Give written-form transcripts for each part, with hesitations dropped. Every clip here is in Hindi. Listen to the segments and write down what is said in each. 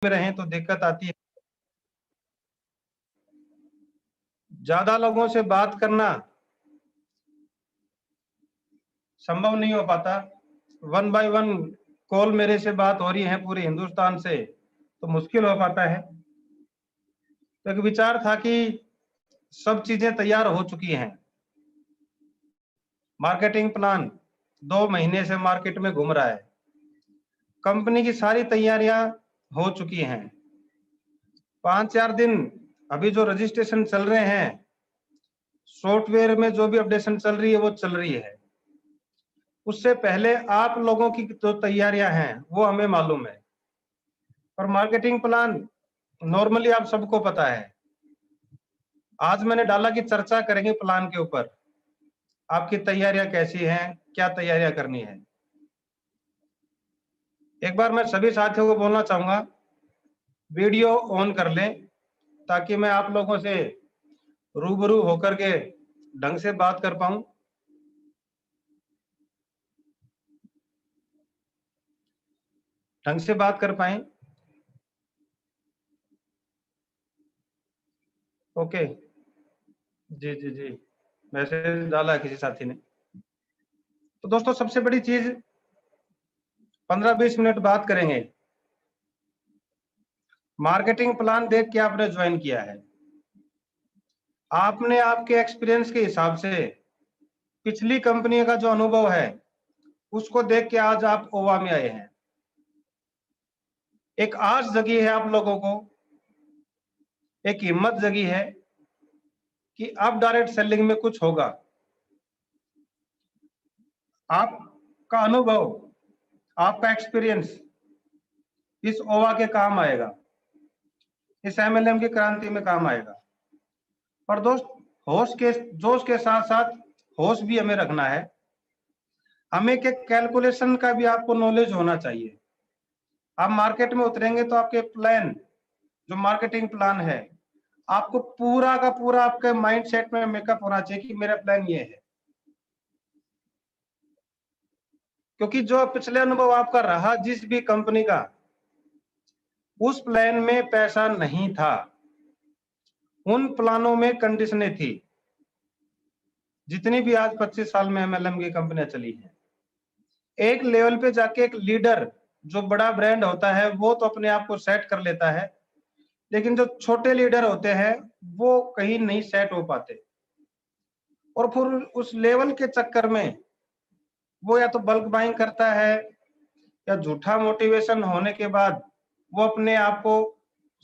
में रहें तो दिक्कत आती है। ज्यादा लोगों से बात करना संभव नहीं हो पाता। 1 बाय 1 कॉल मेरे से बात हो रही है पूरे हिंदुस्तान से, तो मुश्किल हो पाता है। तो एक विचार था कि सब चीजें तैयार हो चुकी हैं। मार्केटिंग प्लान 2 महीने से मार्केट में घूम रहा है। कंपनी की सारी तैयारियां हो चुकी हैं। 5-4 दिन अभी जो रजिस्ट्रेशन चल रहे हैं, सॉफ्टवेयर में जो भी अपडेशन चल रही है वो चल रही है। उससे पहले आप लोगों की जो तैयारियां हैं वो हमें मालूम है। और मार्केटिंग प्लान नॉर्मली आप सबको पता है। आज मैंने डाला कि चर्चा करेंगे प्लान के ऊपर। आपकी तैयारियां कैसी हैं, क्या तैयारियां करनी है। एक बार मैं सभी साथियों को बोलना चाहूंगा, वीडियो ऑन कर लें ताकि मैं आप लोगों से रूबरू होकर के ढंग से बात कर पाऊं। ढंग से बात कर पाए। ओके, जी जी जी, मैसेज डाला है किसी साथी ने। तो दोस्तों, सबसे बड़ी चीज 15-20 मिनट बात करेंगे। मार्केटिंग प्लान देख के आपने ज्वाइन किया है। आपने आपके एक्सपीरियंस के हिसाब से पिछली कंपनी का जो अनुभव है उसको देख के आज आप ओवा में आए हैं। एक आस जगी है आप लोगों को, एक हिम्मत जगी है कि अब डायरेक्ट सेलिंग में कुछ होगा। आपका अनुभव, आपका एक्सपीरियंस इस ओवा के काम आएगा, इस एमएलएम की क्रांति में काम आएगा। और दोस्त, जोश के साथ साथ होश भी हमें रखना है। हमें के कैलकुलेशन का भी आपको नॉलेज होना चाहिए। आप मार्केट में उतरेंगे तो आपके प्लान, जो मार्केटिंग प्लान है, आपको पूरा का पूरा आपके माइंडसेट में मेकअप होना चाहिए कि मेरा प्लान ये है। क्योंकि जो पिछले अनुभव आपका रहा जिस भी कंपनी का, उस प्लान में पैसा नहीं था, उन प्लानों में कंडीशनें थी। जितनी भी आज 25 साल में एमएलएम की कंपनियां चली हैं, एक लेवल पे जाके एक लीडर जो बड़ा ब्रांड होता है वो तो अपने आप को सेट कर लेता है, लेकिन जो छोटे लीडर होते हैं वो कहीं नहीं सेट हो पाते। और फिर उस लेवल के चक्कर में वो या तो बल्क बाइंग करता है, या झूठा मोटिवेशन होने के बाद वो अपने आप को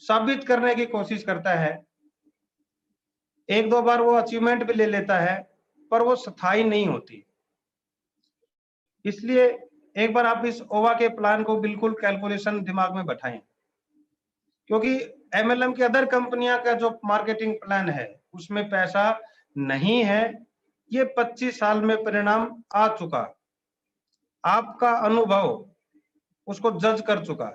साबित करने की कोशिश करता है। 1-2 बार वो अचीवमेंट भी ले लेता है, पर वो स्थायी नहीं होती। इसलिए एक बार आप इस ओवा के प्लान को बिल्कुल कैलकुलेशन दिमाग में बैठाएं। क्योंकि एमएलएम की अदर कंपनियां का जो मार्केटिंग प्लान है उसमें पैसा नहीं है। ये 25 साल में परिणाम आ चुका, आपका अनुभव उसको जज कर चुका।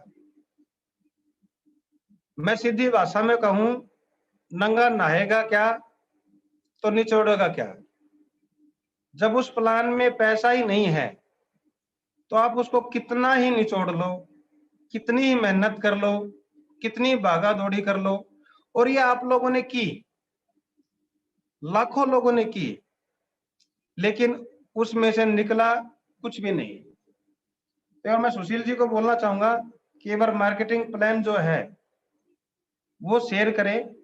मैं सीधी भाषा में कहूं, नंगा नहाएगा क्या तो निचोड़ेगा क्या। जब उस प्लान में पैसा ही नहीं है तो आप उसको कितना ही निचोड़ लो, कितनी ही मेहनत कर लो, कितनी भागा दौड़ी कर लो, और ये आप लोगों ने की, लाखों लोगों ने की, लेकिन उसमें से निकला कुछ भी नहीं। तो मैं सुशील जी को बोलना चाहूंगा कि एक बार मार्केटिंग प्लान जो है वो शेयर करें।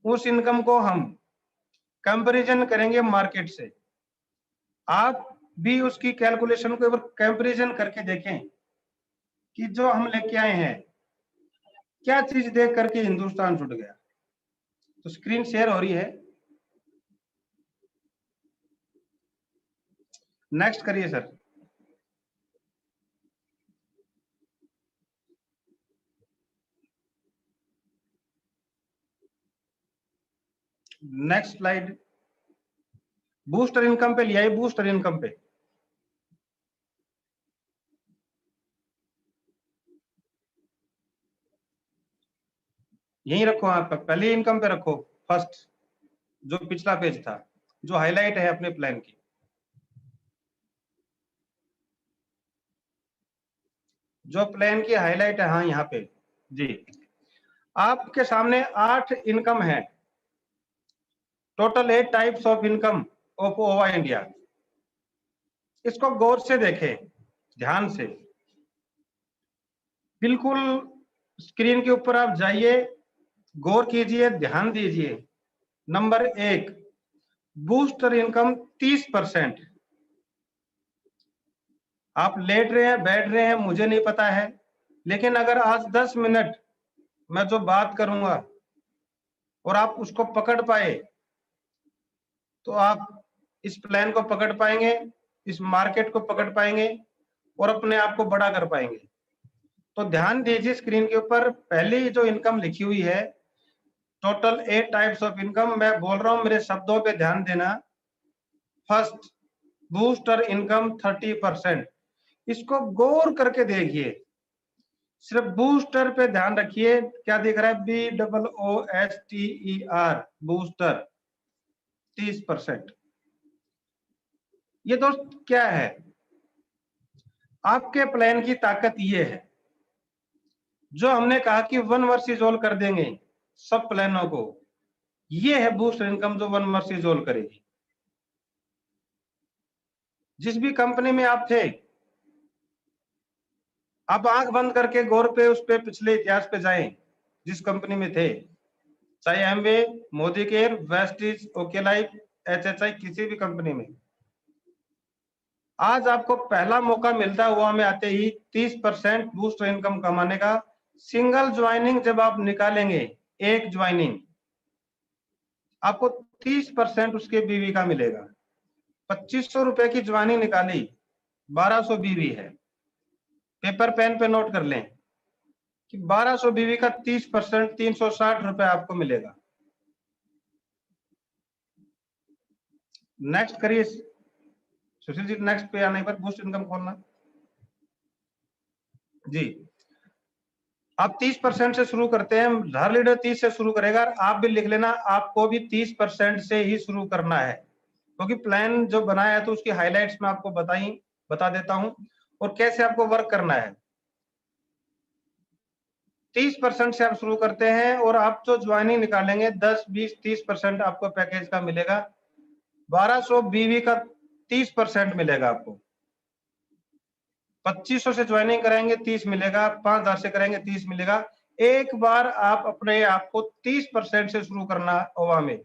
उस इनकम को हम कंपैरिजन करेंगे मार्केट से। आप भी उसकी कैलकुलेशन को एक बार कंपैरिजन करके देखें कि जो हम लेके आए हैं, क्या चीज देख करके हिंदुस्तान जुट गया। तो स्क्रीन शेयर हो रही है, नेक्स्ट करिए sir. Next slide. Booster income पे लिया है, बूस्टर इनकम पे। यहीं रखो, आप पहले इनकम पे रखो, फर्स्ट जो पिछला पेज था, जो हाईलाइट है अपने प्लान की। जो प्लान की हाईलाइट है, हाँ यहाँ पे जी, आपके सामने 8 इनकम है, total 8 types of income of ओवा इंडिया। इसको गौर से देखें, ध्यान से। बिल्कुल स्क्रीन के ऊपर आप जाइए, गौर कीजिए, ध्यान दीजिए। Number 1, booster income 30%। आप लेट रहे हैं, बैठ रहे हैं, मुझे नहीं पता है, लेकिन अगर आज 10 मिनट मैं जो बात करूंगा और आप उसको पकड़ पाए, तो आप इस प्लान को पकड़ पाएंगे, इस मार्केट को पकड़ पाएंगे और अपने आप को बड़ा कर पाएंगे। तो ध्यान दीजिए स्क्रीन के ऊपर, पहली जो इनकम लिखी हुई है, टोटल 8 टाइप्स ऑफ इनकम। मैं बोल रहा हूं, मेरे शब्दों पे ध्यान देना। First, booster income 30%। इसको गौर करके देखिए, सिर्फ बूस्टर पे ध्यान रखिए। क्या दिख रहा है? BOOSTER, booster 30%। ये दोस्त क्या है? आपके प्लान की ताकत ये है, जो हमने कहा कि 1 वर्सेस ऑल कर देंगे सब प्लानों को, ये है बूस्ट इनकम जो 1 वर्सेस ऑल करेगी। जिस भी कंपनी में आप थे, आप आंख बंद करके गौर पे उस पे पिछले इतिहास पे जाएं, जिस कंपनी में थे, चाहे Amway, Modi care, Vestige, okay life, HHI, किसी भी कंपनी में। आज आपको पहला मौका मिलता हुआ में आते ही 30% बूस्ट इनकम कमाने का। सिंगल ज्वाइनिंग जब आप निकालेंगे, एक ज्वाइनिंग, आपको 30% उसके बीवी का मिलेगा। 2500 रुपए की ज्वाइनिंग निकाली, 1200 बीवी है। पेपर पेन पे नोट कर लें कि 1200 बीवी का 30%, 360 रुपए आपको मिलेगा। नेक्स्ट करिए सुशील जी, नेक्स्ट पे आने पर बूस्ट इनकम खोलना जी। आप 30% से शुरू करते हैं, हर लीडर 30 से शुरू करेगा। आप भी लिख लेना, आपको भी 30% से ही शुरू करना है, क्योंकि प्लान जो बनाया है तो उसकी हाइलाइट्स में आपको बता देता हूं और कैसे आपको वर्क करना है। 30% से आप शुरू करते हैं और आप जो ज्वाइनिंग निकालेंगे 10, 20, 30% आपको पैकेज का मिलेगा। 1200 बीवी का 30% मिलेगा आपको। 2500 से ज्वाइनिंग कराएंगे 30 मिलेगा, 5000 से करेंगे 30 मिलेगा। एक बार आप अपने आप को 30% से शुरू करना ओवा में।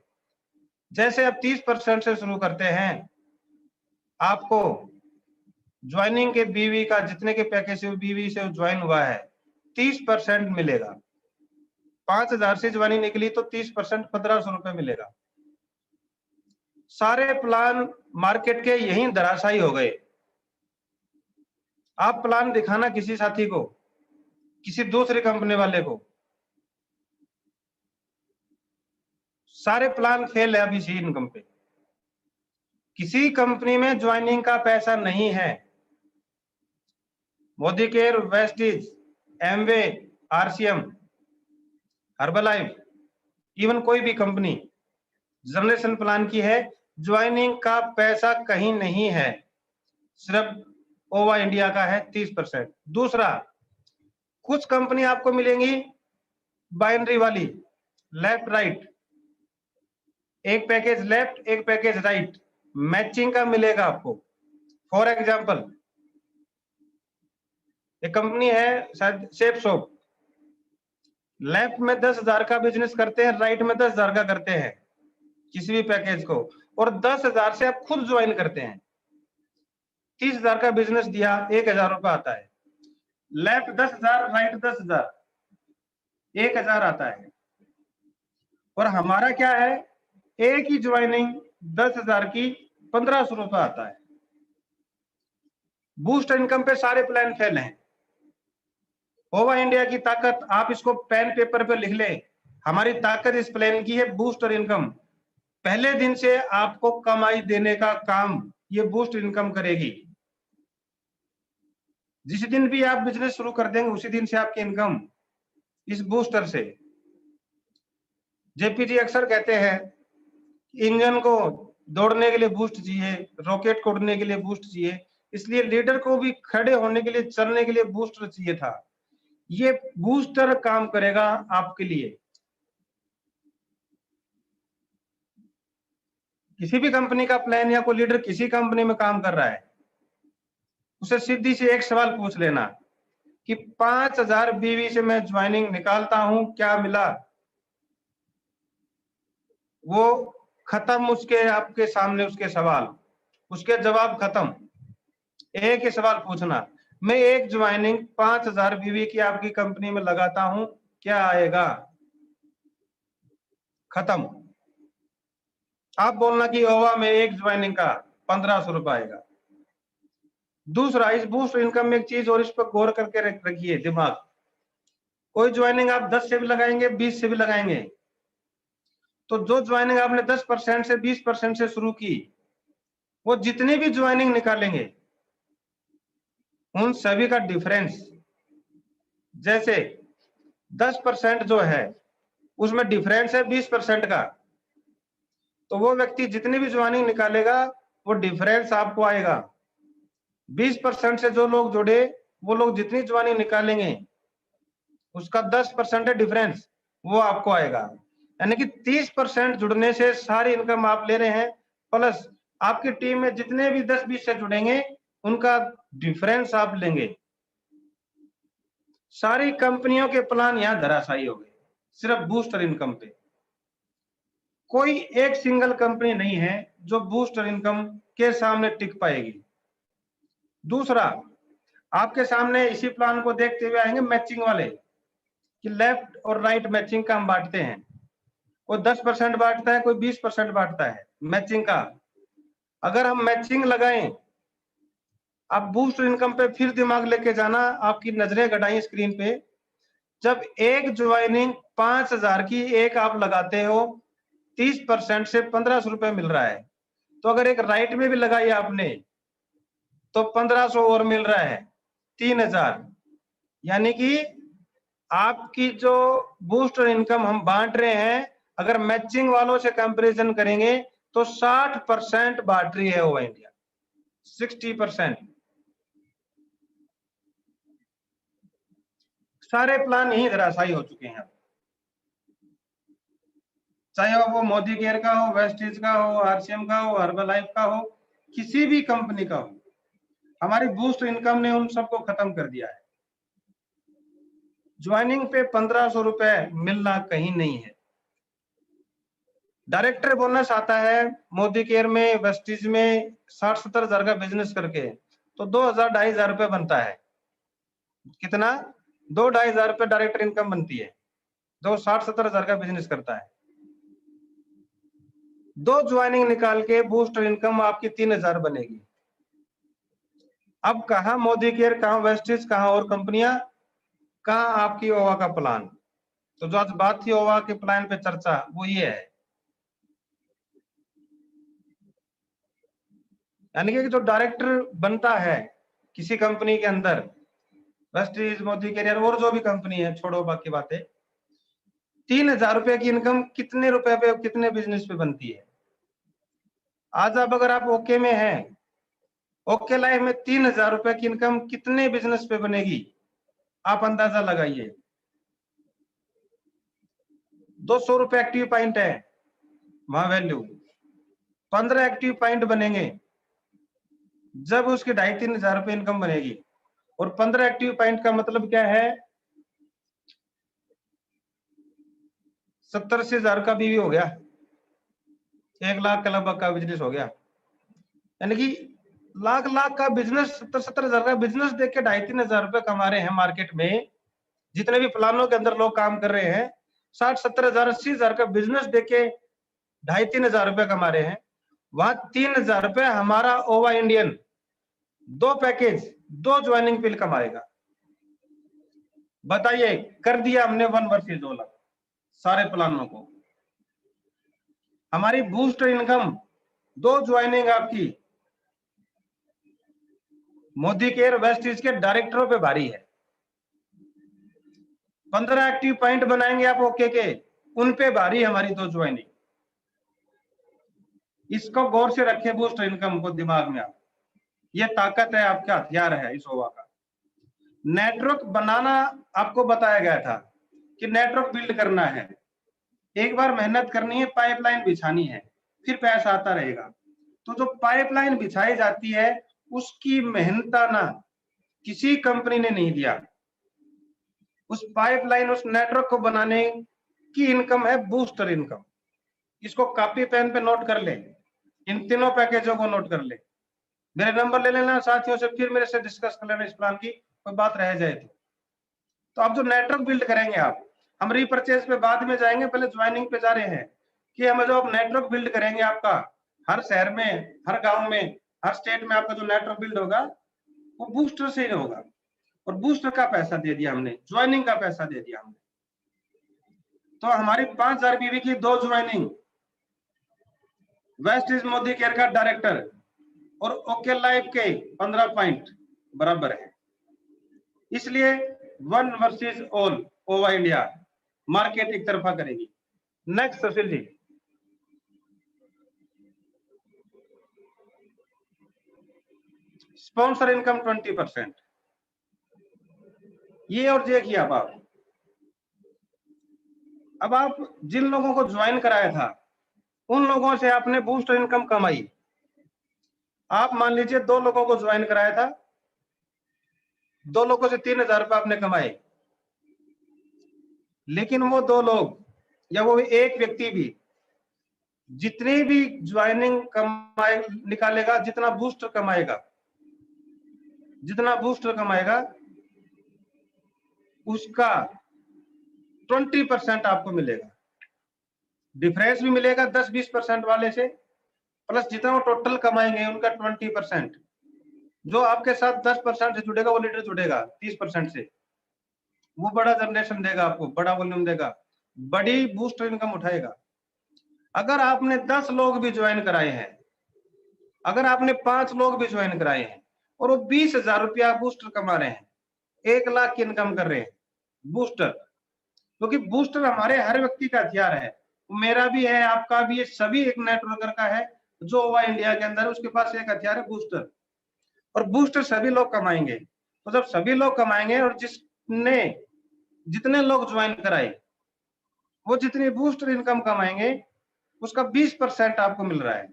जैसे आप 30% से शुरू करते हैं, आपको ज्वाइनिंग के बीवी का जितने के पैकेज से बीवी से ज्वाइन हुआ है 30% मिलेगा। 5000 से ज्वाइनिंग निकली तो 30%, 1500 रुपए मिलेगा। सारे प्लान मार्केट के यही धराशायी हो गए। आप प्लान दिखाना किसी साथी को, किसी दूसरी कंपनी वाले को, सारे प्लान फेल है अभी इसी इनकम पे। किसी कंपनी में ज्वाइनिंग का पैसा नहीं है। Modi care, Vestige, Amway, RCM, Herbalife, even कोई भी कंपनी जनरेशन प्लान की है, ज्वाइनिंग का पैसा कहीं नहीं है, सिर्फ ओवा इंडिया का है 30%। दूसरा, कुछ कंपनी आपको मिलेंगी बाइनरी वाली, लेफ्ट राइट, एक पैकेज लेफ्ट, एक पैकेज राइट, मैचिंग का मिलेगा आपको। फॉर एग्जांपल, एक कंपनी है शायद शेप शॉप, लेफ्ट में 10,000 का बिजनेस करते हैं, राइट में 10,000 का करते हैं किसी भी पैकेज को, और 10,000 से आप खुद ज्वाइन करते हैं। 30,000 का बिजनेस दिया, 1,000 रुपए आता है। लेफ्ट 10,000, राइट 10,000, 1,000 आता है। और हमारा क्या है, एक ही ज्वाइनिंग 10,000 की 1,500 रुपए आता है। बूस्ट इनकम पे सारे प्लान फेल हैं। ओवा इंडिया की ताकत, आप इसको पेन पेपर पे लिख लें, हमारी ताकत इस प्लान की है बूस्टर इनकम। पहले दिन से आपको कमाई देने का काम ये बूस्ट इनकम करेगी। जिस दिन भी आप बिजनेस शुरू कर देंगे उसी दिन से आपकी इनकम इस बूस्टर से। जेपीजी अक्सर कहते हैं, इंजन को दौड़ने के लिए बूस्ट चाहिए, रॉकेट को उड़ने के लिए बूस्ट चाहिए, इसलिए लीडर को भी खड़े होने के लिए, चलने के लिए बूस्टर चाहिए था। ये बूस्टर काम करेगा आपके लिए। किसी भी कंपनी का प्लान या कोई लीडर किसी कंपनी में काम कर रहा है, उसे सीधी सी एक सवाल पूछ लेना कि 5,000 बीवी से मैं ज्वाइनिंग निकालता हूं, क्या मिला? वो खत्म, उसके आपके सामने उसके सवाल, उसके जवाब खत्म। एक ही सवाल पूछना, मैं एक ज्वाइनिंग 5,000 बीवी की आपकी कंपनी में लगाता हूं, क्या आएगा? खत्म। आप बोलना कि ओवा में एक ज्वाइनिंग का 1,500 रुपए आएगा। दूसरा, इस बूस्ट इनकम में एक चीज और इस पर गौर करके रखिए दिमाग। कोई ज्वाइनिंग आप 10 से भी लगाएंगे, 20 से भी लगाएंगे, तो जो ज्वाइनिंग आपने 10% से 20% से शुरू की, वो जितनी भी ज्वाइनिंग निकालेंगे उन सभी का डिफरेंस, जैसे 10% जो है उसमें डिफरेंस है 20% का, तो वो व्यक्ति जितनी भी ज्वाइनिंग निकालेगा वो डिफरेंस आपको आएगा। 20% से जो लोग जुड़े, वो लोग जितनी ज्वाइनिंग निकालेंगे उसका 10% है डिफरेंस, वो आपको आएगा। यानी कि 30% जुड़ने से सारी इनकम आप ले रहे हैं, प्लस आपकी टीम में जितने भी 10-20 से जुड़ेंगे उनका डिफरेंस आप लेंगे। सारी कंपनियों के प्लान यहां धराशायी हो गए सिर्फ बूस्टर इनकम पे। कोई एक सिंगल कंपनी नहीं है जो बूस्टर इनकम के सामने टिक पाएगी। दूसरा, आपके सामने इसी प्लान को देखते हुए आएंगे मैचिंग वाले, कि लेफ्ट और राइट मैचिंग का हम बांटते हैं। कोई 10% बांटता है, कोई 20% बांटता है मैचिंग का। अगर हम मैचिंग लगाएं, आप बूस्ट इनकम पे फिर दिमाग लेके जाना, आपकी नजरें गड़ाई स्क्रीन पे। जब एक ज्वाइनिंग 5,000 की एक आप लगाते हो, 30% से 1,500 रुपए मिल रहा है। तो अगर एक राइट में भी लगाई आपने तो 1,500 और मिल रहा है, 3,000। यानी कि आपकी जो बूस्टर इनकम हम बांट रहे हैं, अगर मैचिंग वालों से कंपैरिजन करेंगे तो 60% बांट रही है वो इंडिया, 60%। सारे प्लान यही धराशायी हो चुके हैं, चाहे वो मोदी केयर का हो, वेस्टीज का हो, आरसीएम का हो, हर्बलाइफ का हो, किसी भी कंपनी का हो, हमारी बूस्ट इनकम ने उन सबको खत्म कर दिया है। ज्वाइनिंग पे 1,500 रुपए मिलना कहीं नहीं है। डायरेक्टर बोनस आता है मोदी केयर में, वेस्टीज में 60-70 हजार का बिजनेस करके, तो 2,000-2,500 रुपए बनता है। कितना? 2,000-2,500 रुपए डायरेक्टर इनकम बनती है, जो 60-70 हजार का बिजनेस करता है। दो ज्वाइनिंग निकाल के बूस्टर इनकम आपकी 3,000 बनेगी। अब कहा मोदी केयर, कहा वेस्टीज, कहा और कंपनियां, कहा आपकी ओवा का प्लान? तो जो आज बात थी ओवा के प्लान पे चर्चा, वो ये है, यानी कि जो डायरेक्टर बनता है किसी कंपनी के अंदर, वेस्टीज, मोदी केयर और जो भी कंपनी है, छोड़ो बाकी बातें, 3,000 रुपए की इनकम कितने रुपए पे, कितने बिजनेस पे बनती है? आज आप अगर आप ओके में हैं, ओके लाइफ में 3,000 रुपए की इनकम कितने बिजनेस पे बनेगी? आप अंदाजा लगाइए। 200 रुपए एक्टिव पॉइंट है वहां वैल्यू, 15 एक्टिव पॉइंट बनेंगे जब उसकी 2,500-3,000 रुपए इनकम बनेगी। और 15 एक्टिव पॉइंट का मतलब क्या है? 70-80 हजार का बीवी हो गया, 1 लाख का लगभग का बिजनेस हो गया। यानी कि लाख लाख का बिजनेस, 70-70 हजार का बिजनेस देख के 2,500-3,000 रुपए कमा रहे हैं मार्केट में। जितने भी प्लानों के अंदर लोग काम कर रहे हैं, 60-70 हजार, 80 हजार का बिजनेस देख के 2,500-3,000 रुपए कमा रहे हैं। वहां 3,000 रुपए हमारा ओवा इंडियन 2 पैकेज, 2 ज्वाइनिंग बिल कमाएगा। बताइए, कर दिया हमने 1 वर्सेस 2 लाख सारे प्लानों को। हमारी बूस्ट इनकम 2 ज्वाइनिंग आपकी मोदी केयर, वेस्टीज के डायरेक्टरों पे भारी है। 15 एक्टिव पॉइंट बनाएंगे आप ओके के, उन पे भारी हमारी 2 ज्वाइनिंग। इसको गौर से रखें, बूस्ट इनकम को दिमाग में आप, ये ताकत है, आपका हथियार है इस ओवा का। नेटवर्क बनाना आपको बताया गया था कि नेटवर्क बिल्ड करना है, एक बार मेहनत करनी है, पाइपलाइन बिछानी है, फिर पैसा आता रहेगा। तो जो पाइपलाइन बिछाई जाती है उसकी मेहनताना किसी कंपनी ने नहीं दिया। उस पाइपलाइन, उस नेटवर्क को बनाने की इनकम है बूस्टर इनकम। इसको कॉपी पेन पे नोट कर ले, इन तीनों पैकेजों को नोट कर ले, मेरे नंबर ले लेना साथियों से, फिर मेरे से डिस्कस कर लेना इस प्लान की, कोई बात रह जाए तो आप जो नेटवर्क बिल्ड करेंगे आप, हम रीपरचेज पे बाद में जाएंगे, पहले ज्वाइनिंग पे जा रहे हैं कि हम जो आप नेटवर्क बिल्ड करेंगे आपका हर शहर में, हर गांव में, हर स्टेट में आपका जो नेटवर्क बिल्ड होगा वो बूस्टर से ही होगा। और बूस्टर का पैसा दे दिया हमने, ज्वाइनिंग का पैसा दे दिया हमने। तो हमारी 5000 बीवी की 2 joining, west is Modicare का डायरेक्टर और ओके लाइफ के 15 पॉइंट बराबर है। इसलिए one versus all over India market एक तरफा करेगी। Next Sushil ji. Sponsor income 20%। ये और देखिए अब आप जिन लोगों को ज्वाइन कराया था उन लोगों से आपने बूस्टर इनकम कमाई। आप मान लीजिए 2 लोगों को ज्वाइन कराया था, 2 लोगों से 3000 रुपए आपने कमाए, लेकिन वो 2 लोग या वो एक व्यक्ति भी जितनी भी ज्वाइनिंग कमाए निकालेगा, जितना बूस्टर कमाएगा, उसका 20% आपको मिलेगा। डिफरेंस भी मिलेगा 10-20% वाले से, प्लस जितना वो टोटल कमाएंगे उनका 20%। जो आपके साथ 10% से जुड़ेगा वो लीडर जुड़ेगा 30% से, वो बड़ा जनरेशन देगा आपको, बड़ा वॉल्यूम देगा, बड़ी बूस्टर इनकम उठाएगा। अगर आपने 10 लोग भी ज्वाइन कराए हैं, अगर आपने 5 लोग भी ज्वाइन कराए हैं और वो 20,000 रुपया बूस्टर कमा रहे हैं, 1 लाख की इनकम कर रहे हैं बूस्टर, क्योंकि बूस्टर हमारे हर व्यक्ति का हथियार है, मेरा भी है, आपका भी है, सभी एक नेटवर्कर का है जो ओवा इंडिया के अंदर उसके पास एक हथियार है बूस्टर। और बूस्टर सभी लोग कमाएंगे। तो जब सभी लोग कमाएंगे और जितने लोग ज्वाइन कराए वो जितनी बूस्टर इनकम कमाएंगे उसका 20% आपको मिल रहा है।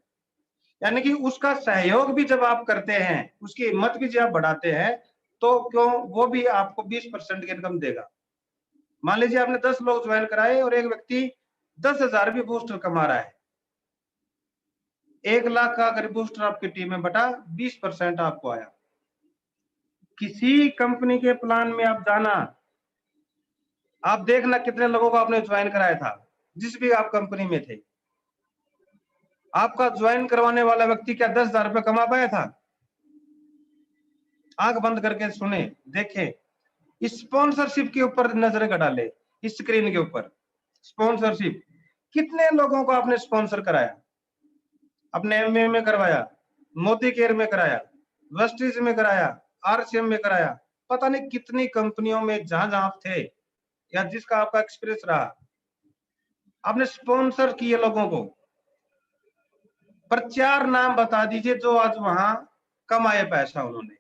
यानी कि उसका सहयोग भी जब आप करते हैं, उसकी हिम्मत भी जब आप बढ़ाते हैं, तो क्यों वो भी आपको 20% की इनकम देगा। मान लीजिए आपने 10 लोग ज्वाइन कराए और एक व्यक्ति 10,000 भी बूस्टर कमा रहा है, 1 लाख का अगर बूस्टर आपकी टीम में बटा 20% आपको आया। किसी कंपनी के प्लान में आप जाना, आप देखना कितने लोगों को आपने ज्वाइन कराया था, जिस भी आप कंपनी में थे, आपका ज्वाइन करवाने वाला व्यक्ति क्या 10,000 रुपए कमा पाया था? आंख बंद करके सुने, देखे, स्पॉन्सरशिप के ऊपर नजर डाले, इस स्क्रीन के ऊपर स्पॉन्सरशिप, कितने लोगों को आपने स्पॉन्सर कराया? अपने एमए में करवाया, मोदी केयर में कराया, वेस्टिज में कराया, आरसीएम में कराया, पता नहीं कितनी कंपनियों में जहां जहां आप थे या जिसका आपका एक्सपीरियंस रहा, आपने स्पॉन्सर किए लोगों को। पर 4 नाम बता दीजिए जो आज वहां कमाए पैसा उन्होंने।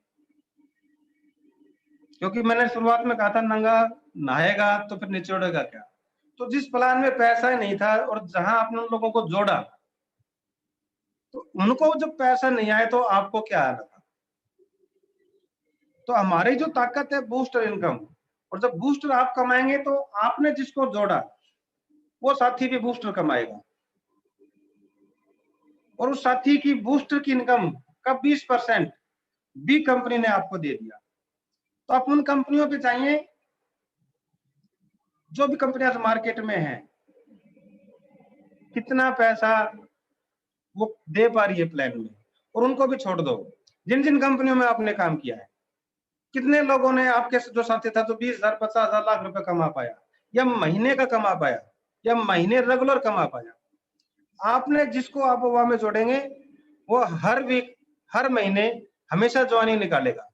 क्योंकि मैंने शुरुआत में कहा था नंगा नहाएगा तो फिर निचोड़ेगा क्या। तो जिस प्लान में पैसा ही नहीं था और जहां आपने उन लोगों को जोड़ा, तो उनको जब पैसा नहीं आए तो आपको क्या आना था। तो हमारी जो ताकत है बूस्टर इनकम, और जब बूस्टर आप कमाएंगे तो आपने जिसको जोड़ा वो साथी भी बूस्टर कमाएगा, और उस साथी की बूस्टर की इनकम का 20% बी कंपनी ने आपको दे दिया। तो आप उन कंपनियों पे जाइए जो भी कंपनियां मार्केट में हैं, कितना पैसा वो दे पा रही है प्लान में, और उनको भी छोड़ दो। जिन जिन कंपनियों में आपने काम किया है, कितने लोगों ने आपके जो साथी था तो 20,000 50,000 लाख रुपए कमा पाया, या महीने का कमा पाया, या महीने रेगुलर कमा पाया। आपने जिसको आप वहां में जोड़ेंगे वो हर वीक, हर महीने हमेशा ज्वाइनिंग निकालेगा।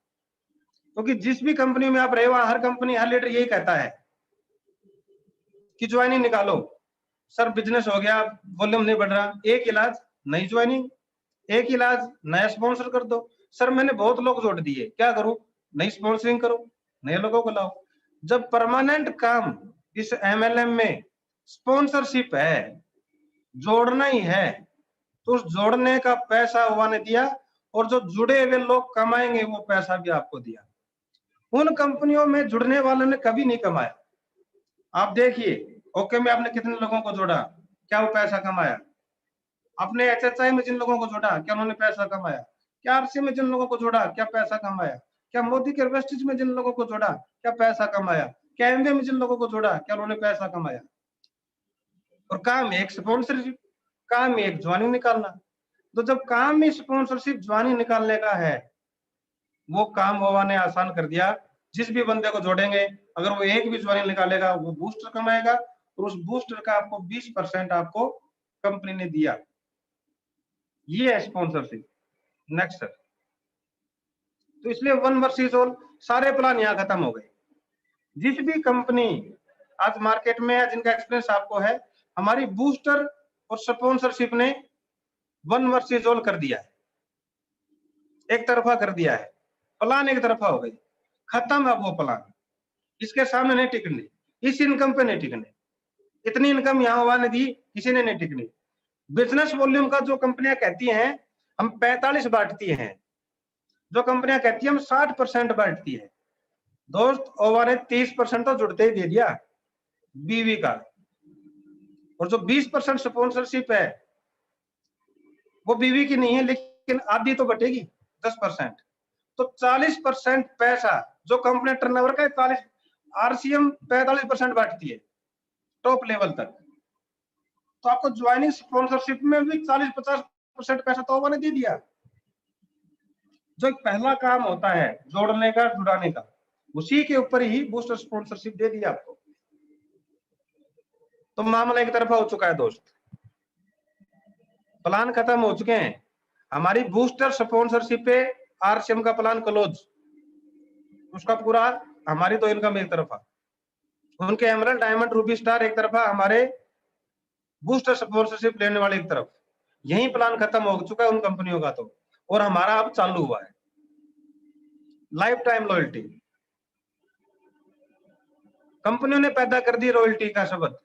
क्योंकि जिस भी कंपनी में आप रहे वहां हर कंपनी, हर लीडर यही कहता है कि ज्वाइनिंग निकालो। सर बिजनेस हो गया, वॉल्यूम नहीं बढ़ रहा, एक इलाज नई ज्वाइनिंग, एक इलाज नया स्पॉन्सर कर दो। सर मैंने बहुत लोग जोड़ दिए, क्या करूं? नई स्पॉन्सरिंग करो। नए लोगों को लाओ। जब परमानेंट काम इस एमएलएम में स्पॉन्सरशिप है, जोड़ना ही है, तो उस जोड़ने का पैसा हुआ ने दिया, और जो जुड़े हुए लोग कमाएंगे वो पैसा भी आपको दिया। उन कंपनियों में जुड़ने वालों ने कभी नहीं कमाया। आप देखिए ओके में आपने कितने लोगों को जोड़ा, क्या वो पैसा कमाया? आपने एचएचआई में जिन लोगों को जोड़ा, क्या उन्होंने पैसा कमाया? क्या आरसी में जिन लोगों को जोड़ा, क्या पैसा कमाया? क्या मोदी के वेस्टेज में जिन लोगों को जोड़ा, क्या पैसा कमाया? क्या एमवे में जिन लोगों को जोड़ा, क्या उन्होंने पैसा कमाया? और काम एक स्पॉन्सरशिप, काम एक ज्वाइनिंग निकालना। तो जब काम में स्पॉन्सरशिप ज्वाइनिंग निकालने का है, वो काम बाबा ने आसान कर दिया। जिस भी बंदे को जोड़ेंगे, अगर वो एक भी ज्वाइनिंग निकालेगा, वो बूस्टर कमाएगा, और उस बूस्टर का आपको 20% आपको कंपनी ने दिया। ये है स्पॉन्सरशिप। Next sir. तो इसलिए वन वर्सेस ऑल सारे प्लान यहाँ खत्म हो गए। जिस भी कंपनी आज मार्केट में है, जिनका एक्सपीरियंस आपको है, हमारी बूस्टर और स्पॉन्सरशिप ने वन वर्सेस ऑल कर दिया है, एक तरफा कर दिया है। प्लान एक तरफा हो गई, खत्म है वो प्लान। इसके सामने नहीं टिकने, इस इनकम पे नहीं टिकने। इतनी इनकम यहाँ वाले दी, किसी ने नहीं टिकनी। बिजनेस वॉल्यूम का जो कंपनियां कहती हैं हम 45 बांटती हैं, जो कंपनियां कहती हैं हम 60% बांटती है, दोस्त ओवर 30% तो जुड़ते ही दे दिया बीवी का। और जो 20% स्पॉन्सरशिप है वो बीवी की नहीं है, लेकिन आधी तो बटेगी 10%। तो 40% पैसा जो कंपनी टर्नओवर का 40, आरसीएम 45% बांटती है टॉप लेवल तक। तो आपको ज्वाइनिंग स्पॉन्सरशिप में भी 40-50% पैसा तो ओवर ने दे दिया। जो एक पहला काम होता है जोड़ने का, जुड़ाने का, उसी के ऊपर ही बूस्टर स्पॉन्सरशिप दे दिया आपको। तो मामला एक तरफा हो चुका है दोस्त, प्लान खत्म हो चुके हैं। हमारी बूस्टर स्पॉन्सरशिप पे आरसीएम का प्लान क्लोज, उसका पूरा हमारी तो इनकम एक तरफा, उनके एमरल्ड डायमंड रूबी स्टार एक तरफा, हमारे बूस्टर स्पॉन्सरशिप लेने वाले एक तरफ। यही प्लान खत्म हो चुका है उन कंपनियों का तो, और हमारा अब चालू हुआ है लाइफ टाइम लॉयल्टी। कंपनियों ने पैदा कर दी रॉयल्टी का शब्द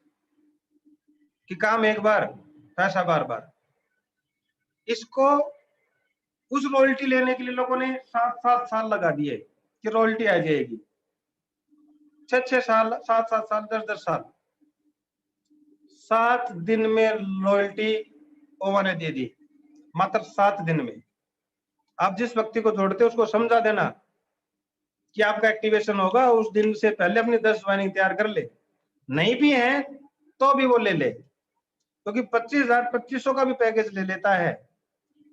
कि काम एक बार, पैसा बार बार। इसको उस रॉयल्टी लेने के लिए लोगों ने 7-7 साल लगा दिए कि रॉयल्टी आ जाएगी। 6-6 साल, 7-7 साल, 10-10 साल। 7 दिन में रॉयल्टी ओवा ने दे दी, मात्र 7 दिन में। आप जिस व्यक्ति को जोड़ते उसको समझा देना कि आपका एक्टिवेशन होगा, उस दिन से पहले अपनी 10 ज्वाइनिंग तैयार कर ले। नहीं भी है तो भी वो ले ले, क्योंकि 25,000 2500 का भी पैकेज ले लेता है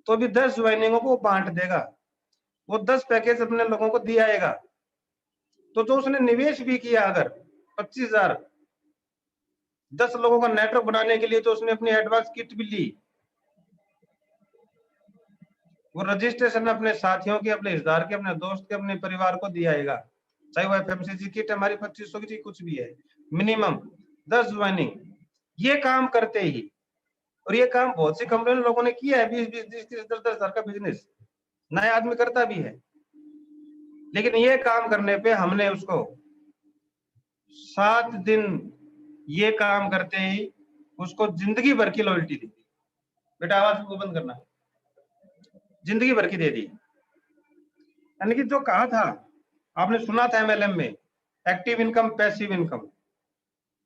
तो भी 10 ज्वाइनिंगों को बांट देगा, वो 10 पैकेज अपने लोगों को दिया आएगा। तो जो उसने निवेश भी किया, अगर 25,000 10 लोगों का नेटवर्क बनाने के लिए जो उसने अपनी एडवांस किट भी ली, वो रजिस्ट्रेशन अपने साथियों के, अपने रिश्तेदार के, अपने दोस्त के, अपने परिवार को दिया आएगा। चाहे वो एफएमसीजी किट हमारी 2500 की कुछ भी है, मिनिमम 10 ज्वाइनिंग ये काम करते ही। और ये काम बहुत सी कंपनी लोगों ने किया है, 20-20, 30-30, 10-10 हजार का बिजनेस नया आदमी करता भी है। लेकिन ये काम करने पे हमने उसको 7 दिन ये काम करते ही उसको जिंदगी भर की लॉयल्टी दी। बेटा आवाज को बंद करना, जिंदगी भर की दे दी। यानी कि जो कहा था आपने सुना था एमएलएम में, एक्टिव इनकम, पैसिव इनकम,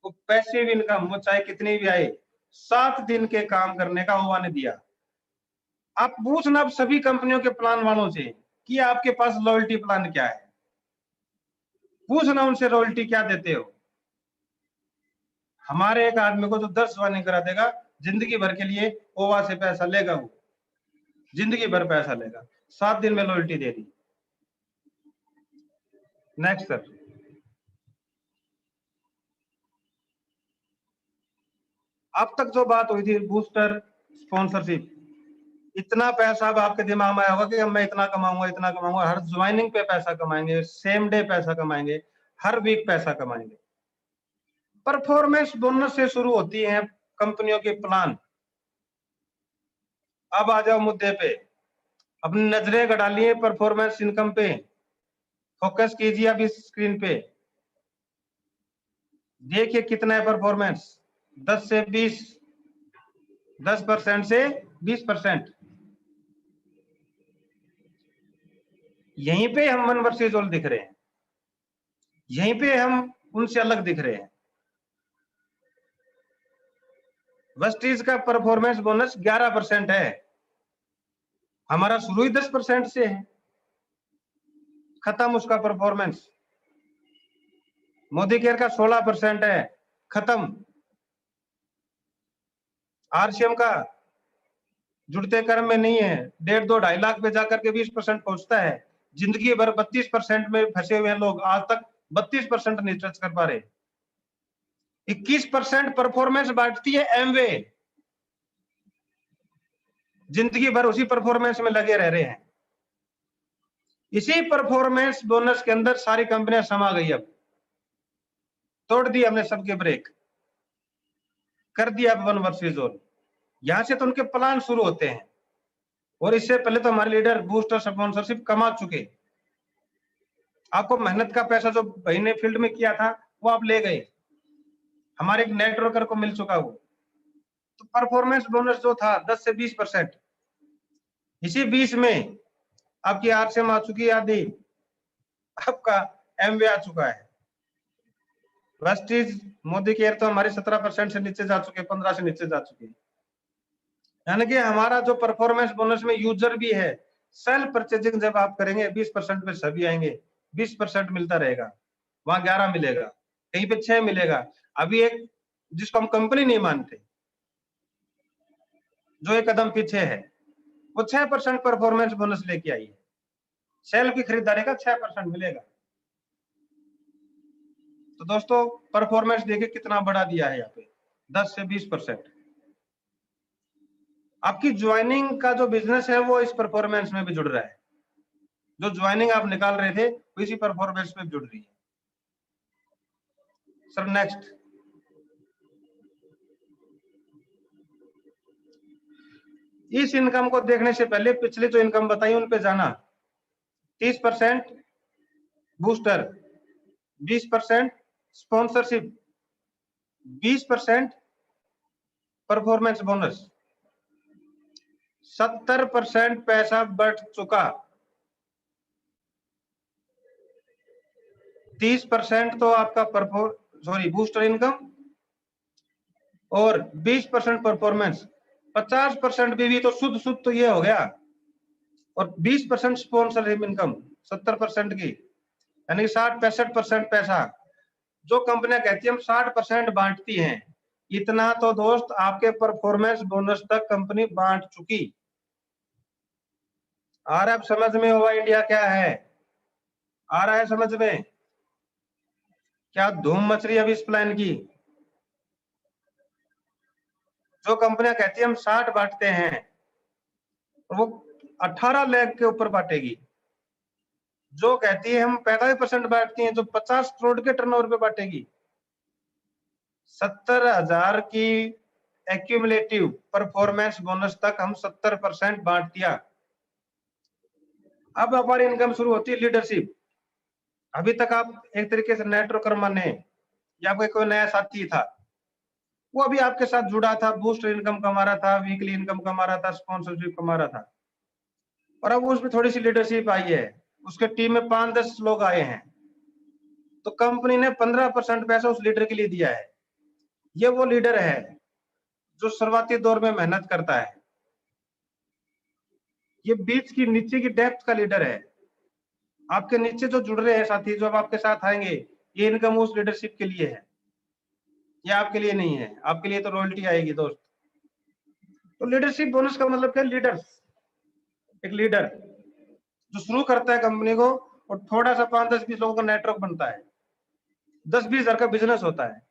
वो पैसिव इनकम वो चाहे कितनी भी आए, 7 दिन के काम करने का हुआ ने दिया। आप पूछना अब सभी कंपनियों के प्लान वालों से कि आपके पास लॉयल्टी प्लान क्या है, पूछना उनसे रॉयल्टी क्या देते हो। हमारे एक आदमी को जो 10 ज्वाइनिंग करा देगा, जिंदगी भर के लिए ओवा से पैसा लेगा, वो जिंदगी भर पैसा लेगा। 7 दिन में लॉयल्टी दे दी। Next sir. अब तक जो बात हुई थी बूस्टर स्पॉन्सरशिप, इतना पैसा अब आपके दिमाग में आया होगा कि अब मैं इतना कमाऊंगा, इतना कमाऊंगा, हर ज्वाइनिंग पे पैसा कमाएंगे, सेम डे पैसा कमाएंगे, हर वीक पैसा कमाएंगे। परफॉर्मेंस बोनस से शुरू होती है कंपनियों के प्लान। अब आ जाओ मुद्दे पे, अपनी नजरें गड़ा लिए परफॉर्मेंस इनकम पे। फोकस कीजिए अब इस स्क्रीन पे, देखिए कितना है परफॉर्मेंस, 10 से 20, 10% से 20%। यहीं पे हम वन वर्सेस ऑल दिख रहे हैं, यहीं पे हम उनसे अलग दिख रहे हैं। वेस्टीज का परफॉर्मेंस बोनस 11% है, हमारा शुरू ही 10% से है, खत्म उसका परफॉर्मेंस। मोदी केयर का 16% है, खत्म। आरसीएम का जुड़ते कर्म में नहीं है, 1.5 2.5 लाख पे जाकर के 20% पहुंचता है। जिंदगी भर 32% में फंसे हुए हैं लोग, आज तक 32% नहीं टच कर पा रहे। 21% परफॉर्मेंस बांटती है एमवे, जिंदगी भर उसी परफॉर्मेंस में लगे रह रहे हैं। इसी परफॉर्मेंस बोनस के अंदर सारी कंपनियां समा गई, अब तोड़ दी हमने सबके ब्रेक, कर दिया अब वन वर्सेस ऑल। यहां से तो उनके प्लान शुरू होते हैं, और इससे पहले तो हमारे लीडर बूस्टर स्पॉन्सरशिप कमा चुके। आपको मेहनत का पैसा जो भाई ने फील्ड में किया था वो आप ले गए, हमारे एक नेटवर्कर को मिल चुका वो। तो परफॉर्मेंस बोनस जो था 10 से 20%, इसी 20 में आपकी आरसीएम आ चुकी है आधी, आपका एमवे आ चुका है। वेस्टीज मोदी केयर तो हमारी 17% से नीचे जा चुके, 15 से नीचे जा चुके। यानी कि हमारा जो परफॉर्मेंस बोनस में यूजर भी है, सेल्फ परचेजिंग जब आप करेंगे 20% पे सभी आएंगे, 20% मिलता रहेगा, वहां 11 मिलेगा, कहीं पे 6 मिलेगा। अभी एक जिसको हम कंपनी नहीं मानते, जो एक कदम पीछे है, वो 6% परफॉर्मेंस बोनस लेके आई है, सेल की खरीदारी का 6% मिलेगा। तो दोस्तों परफॉर्मेंस देखिए कितना बड़ा दिया है यहाँ पे, 10 से 20%। आपकी ज्वाइनिंग का जो बिजनेस है वो इस परफॉर्मेंस में भी जुड़ रहा है, जो ज्वाइनिंग आप निकाल रहे थे वो इसी परफॉर्मेंस में जुड़ रही है। सर नेक्स्ट, इस इनकम को देखने से पहले पिछली जो इनकम बताई उन पे जाना। 30% बूस्टर, 20% स्पॉन्सरशिप, 20% परफॉर्मेंस बोनस, 70% पैसा बढ़ चुका, 30% तो आपका बूस्टर इनकम और 20% परफॉर्मेंस, 50% भी तो शुद्ध शुद्ध तो ये हो गया, और 20% स्पॉन्सरशिप इनकम 70% की, यानी 60-65% पैसा। जो कंपनियां कहती है हम 60% बांटती हैं, इतना तो दोस्त आपके परफॉर्मेंस बोनस तक कंपनी बांट चुकी। आ रहा है समझ में हुआ इंडिया क्या है, आ रहा है समझ में, क्या धूम मच रही है अभी इस प्लान की। जो कंपनियां कहती है हम 60 बांटते हैं, वो 18 लाख के ऊपर बांटेगी। जो कहती है हम 45% बांटती हैं, जो 50 करोड़ के टर्नओवर पे बांटेगी। 70,000 की एक्यूमुलेटिव परफॉर्मेंस बोनस तक हम 70% बांट दिया। अब हमारी इनकम शुरू होती है लीडरशिप। अभी तक आप एक तरीके से नेटवर्कर माने, या कोई नया साथी था, वो अभी आपके साथ जुड़ा था, बूस्ट इनकम कमा रहा था, वीकली इनकम कमा रहा था, स्पॉन्सरशिप कमा रहा था, और अब उसमें थोड़ी सी लीडरशिप आई है, उसके टीम में 5-10 लोग आए हैं, तो कंपनी ने 15% पैसा उस लीडर के लिए दिया है। ये वो लीडर है जो शुरुआती दौर में मेहनत करता है, ये बीच की नीचे की डेप्थ का लीडर है। आपके नीचे जो जुड़ रहे हैं साथी, जो अब आपके साथ आएंगे, ये इनकम उस लीडरशिप के लिए है, ये आपके लिए नहीं है। आपके लिए तो रॉयल्टी आएगी दोस्त। तो लीडरशिप बोनस का मतलब क्या, लीडर्स, एक लीडर जो शुरू करता है कंपनी को, और थोड़ा सा 5-10-20 लोगों का नेटवर्क बनता है, 10-20 हजार का बिजनेस होता है,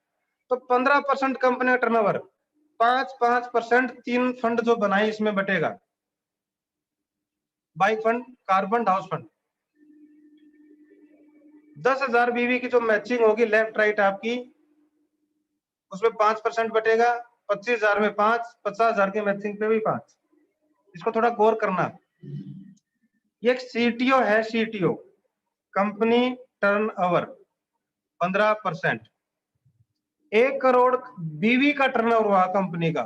तो 15% कंपनी का टर्नओवर, 5-5% 3 फंड जो बनाए इसमें बटेगा, bike fund, car fund, house fund. 10,000 BV की जो मैचिंग होगी लेफ्ट राइट आपकी, उसमें 5% बटेगा, 25,000 में 5, 50,000 की मैचिंग पे भी 5। इसको थोड़ा गौर करना। ये एक सीटीओ है, सीटीओ कंपनी टर्नओवर 15%, 1 करोड़ बीवी का टर्नओवर हुआ कंपनी का,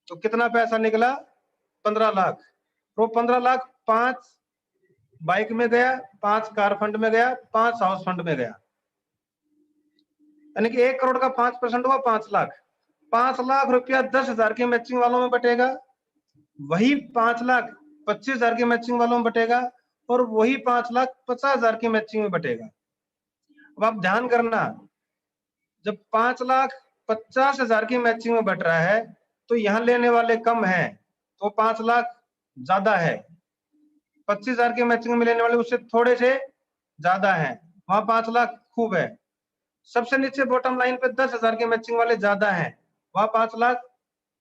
तो कितना पैसा निकला? 15 लाख। तो 15 लाख 5 बाइक में गया, 5 कार फंड में गया, 5 हाउस फंड में गया, यानी कि 1 करोड़ का 5% हुआ 5 लाख। 5 लाख रुपया 10,000 की मैचिंग वालों में बटेगा, वही 5 लाख 25,000 की मैचिंग वालों में बटेगा, और वही 5 लाख 50,000 की मैचिंग में बटेगा। अब आप ध्यान करना, जब 5 लाख 50,000 की मैचिंग में बट रहा है तो यहां लेने वाले कम हैं, तो 5 लाख ज्यादा है। 25,000 की मैचिंग में लेने वाले उससे थोड़े से ज्यादा हैं, वहां 5 लाख खूब है। सबसे नीचे बॉटम लाइन पे 10,000 के मैचिंग वाले ज्यादा हैं, वहां 5 लाख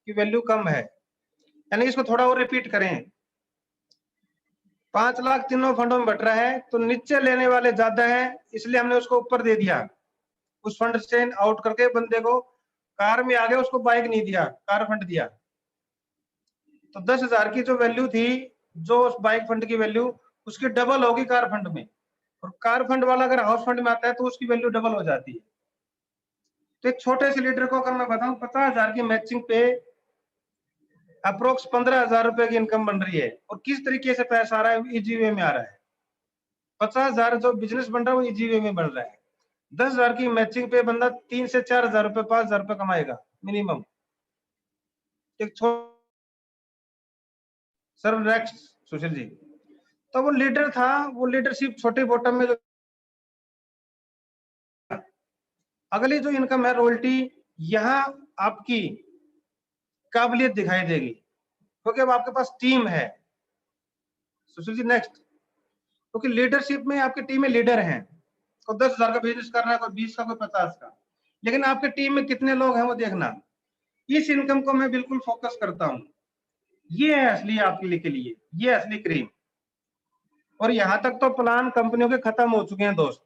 की वैल्यू कम है। यानी इसको थोड़ा और रिपीट करें, 5 लाख तीनों फंडों में बट रहा है, तो नीचे लेने वाले ज्यादा हैं, इसलिए हमने उसको ऊपर दे दिया, उस फंड से आउट करके बंदे को कार में आ गया, उसको बाइक नहीं दिया, कार फंड दिया। तो 10,000 की जो वैल्यू थी, जो उस बाइक फंड की वैल्यू, उसकी डबल होगी कार फंड में, और कार फंड वाला अगर हाउस फंड में आता है तो उसकी वैल्यू डबल हो जाती है। तो एक छोटे से लीडर को अगर मैं बताऊं 50,000 की मैचिंग पे अप्रोक्स 15,000 रुपए की इनकम बन रही है, और किस तरीके से पैसा आ रहा है? ईजीवे में आ रहा है। 50,000 जो बिजनेस बन रहा है वो ईजीवे में बन रहा है। 10,000 की मैचिंग पे बंदा 3 से 4,000 रुपए 5,000 रुपए कमाएगा मिनिमम। एक सर नेक्स्ट सुशील जी, तो वो लीडर था, वो लीडरशिप छोटे बॉटम में जो अगली जो इनकम है रॉयल्टी, यहाँ आपकी काबिलियत दिखाई देगी, क्योंकि अब आपके पास टीम है। सुशील जी नेक्स्ट, क्योंकि लीडरशिप में आपकी टीम में लीडर हैं, कोई 10,000 का बिजनेस कर रहा है, कोई 20 का, कोई 50 का, लेकिन आपके टीम में कितने लोग हैं वो देखना। इस इनकम को मैं बिल्कुल फोकस करता हूँ, ये है असली आपके के लिए, ये असली क्रीम। और यहां तक तो प्लान कंपनियों के खत्म हो चुके हैं दोस्त।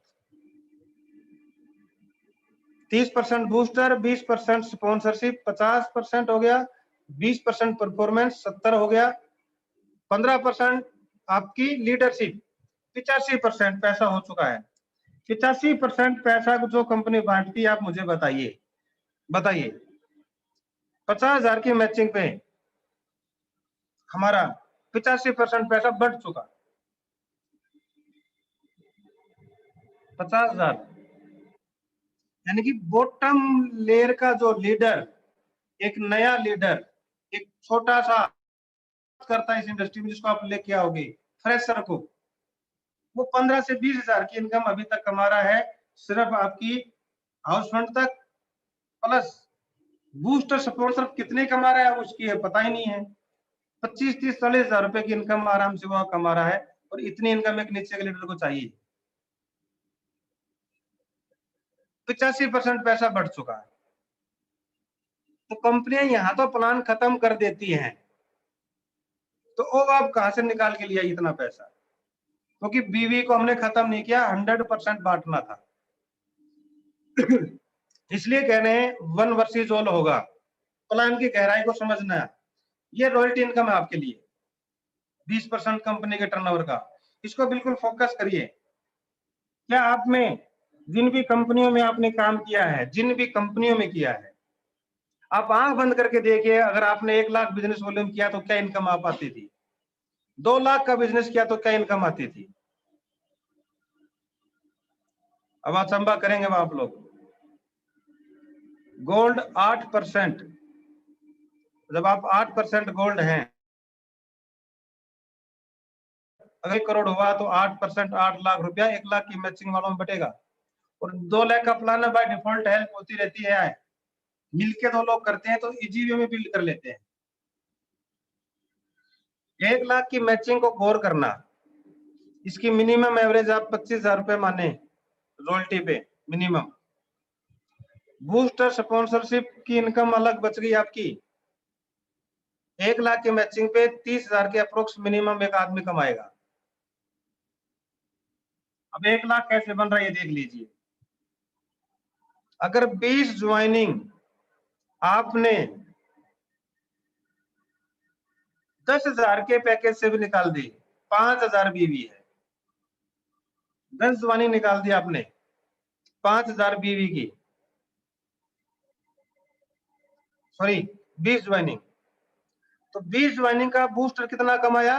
30% बूस्टर, 20% स्पॉन्सरशिप, 50% हो गया, 20% परफॉर्मेंस 70 हो गया, 15% आपकी लीडरशिप, 85% पैसा हो चुका है। 85% पैसा जो कंपनी बांटती है, आप मुझे बताइए, बताइए 50,000 की मैचिंग पे हमारा 85% पैसा बढ़ चुका, 50,000। यानी कि बॉटम लेयर का जो लीडर, एक नया लीडर, एक छोटा सा करता है इस इंडस्ट्री में, जिसको आप लेके आओगे फ्रेशर को, वो 15 से 20,000 की इनकम अभी तक कमा रहा है, सिर्फ आपकी हाउस फंड तक। प्लस बूस्टर स्पॉन्सर कितने कमा रहा है उसकी है पता ही नहीं है। 25, 30, 40,000 रुपए की इनकम आराम से वो कमा रहा है, और इतनी इनकम एक नीचे के लीडर को चाहिए। 85% पैसा बढ़ चुका है। तो कंपनियां यहाँ तो प्लान खत्म कर देती हैं, तो वो आप कहां से निकाल के लिया इतना पैसा? क्योंकि बीवी को हमने खत्म नहीं किया, 100% बांटना था। इसलिए कह रहे हैं वन वर्सेस ऑल होगा, प्लान की गहराई को समझना है। ये रॉयल्टी इनकम है आपके लिए, 20% कंपनी के टर्नओवर का, इसको बिल्कुल फोकस करिए। क्या आप में जिन भी कंपनियों में आपने काम किया है, जिन भी कंपनियों में किया है, आप आंख बंद करके देखिए, अगर आपने 1 लाख बिजनेस वॉल्यूम किया तो क्या इनकम आप आती थी? 2 लाख का बिजनेस किया तो क्या इनकम आती थी? अब अचंबा करेंगे अब आप लोग। गोल्ड 8%, जब आप 8% गोल्ड हैं, अगर 1 करोड़ हुआ तो 8%, 8 लाख रुपया 1 लाख की मैचिंग वालों में बटेगा। और 2 लाख का प्लान है, बाय डिफॉल्ट हेल्प होती रहती है, मिलके 2 लोग करते हैं तो इजी वे में बिल्ड कर लेते हैं। 1 लाख की मैचिंग को गौर करना, इसकी मिनिमम एवरेज आप 25,000 रुपए माने रॉयल्टी पे मिनिमम। बूस्टर स्पॉन्सरशिप की इनकम अलग बच गई आपकी। 1 लाख की मैचिंग पे 30,000 के अप्रोक्स मिनिमम एक आदमी कमाएगा। अब 1 लाख कैसे बन रहा है ये देख लीजिए। अगर 20 ज्वाइनिंग आपने 10,000 के पैकेज से भी निकाल दी, 5,000 बीवी है, 10 ज्वाइनिंग निकाल दी आपने 5000 बीवी की, सॉरी 20 ज्वाइनिंग, तो 20 ज्वाइनिंग का बूस्टर कितना कमाया?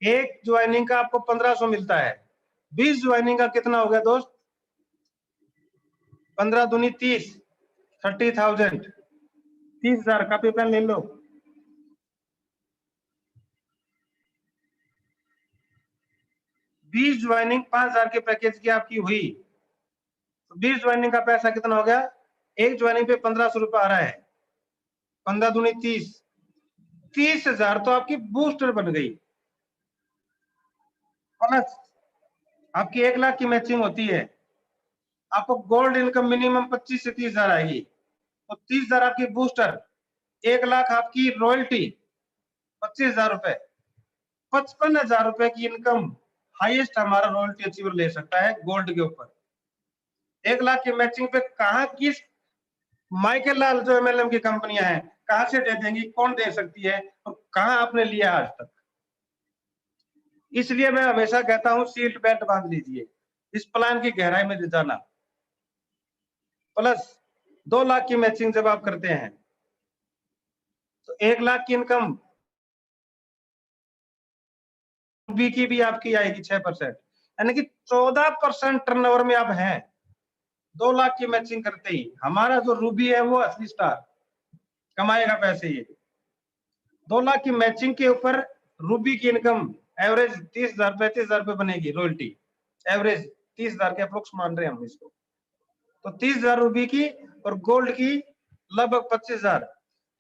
एक ज्वाइनिंग का आपको 1500 मिलता है, 20 ज्वाइनिंग का कितना हो गया दोस्त? 15 दूनी 30, 30,000, 30,000। कॉपी पेन ले लो। 20 ज्वाइनिंग 5000 के पैकेज की आपकी हुई, तो 20 ज्वाइनिंग का पैसा कितना हो गया? एक ज्वाइनिंग पे 1500 रुपए आ रहा है, 15 दूनी 30, 30,000 तो आपकी बूस्टर बन गई। प्लस आपकी 1 लाख की मैचिंग होती है, आपको गोल्ड इनकम मिनिमम 25 से 30,000 आएगी, तो 30,000 आपकी बूस्टर, 1 लाख आपकी रॉयल्टी, 25,000 रुपए, 55,000 रुपए की इनकम हाईएस्ट हमारा रॉयल्टी अचीवर ले सकता है गोल्ड के ऊपर। 1 लाख की मैचिंग पे कहां किस माइकल लाल जो एमएलएम की कंपनियां हैं कहां से दे देंगी, कौन दे सकती है, और कहां आपने लिया आज तक। इसलिए मैं हमेशा कहता हूं सीट बेल्ट बांध लीजिए, इस प्लान की गहराई में जाना। प्लस 2 लाख की मैचिंग जब आप करते हैं तो 1 लाख की इनकम बी की भी आपकी आएगी 6%, यानी कि 14% टर्नओवर में आप हैं 2 लाख की मैचिंग करते ही। हमारा जो रूबी है वो असली स्टार कमाएगा पैसे। ये 2 लाख की मैचिंग के ऊपर रूबी की इनकम एवरेज 30,000 35,000 रुपए बनेगी, रॉयल्टी एवरेज 30,000 के अप्रोक्स मान रहे हैं हम इसको, तो 30,000 रूबी की और गोल्ड की लगभग 25,000,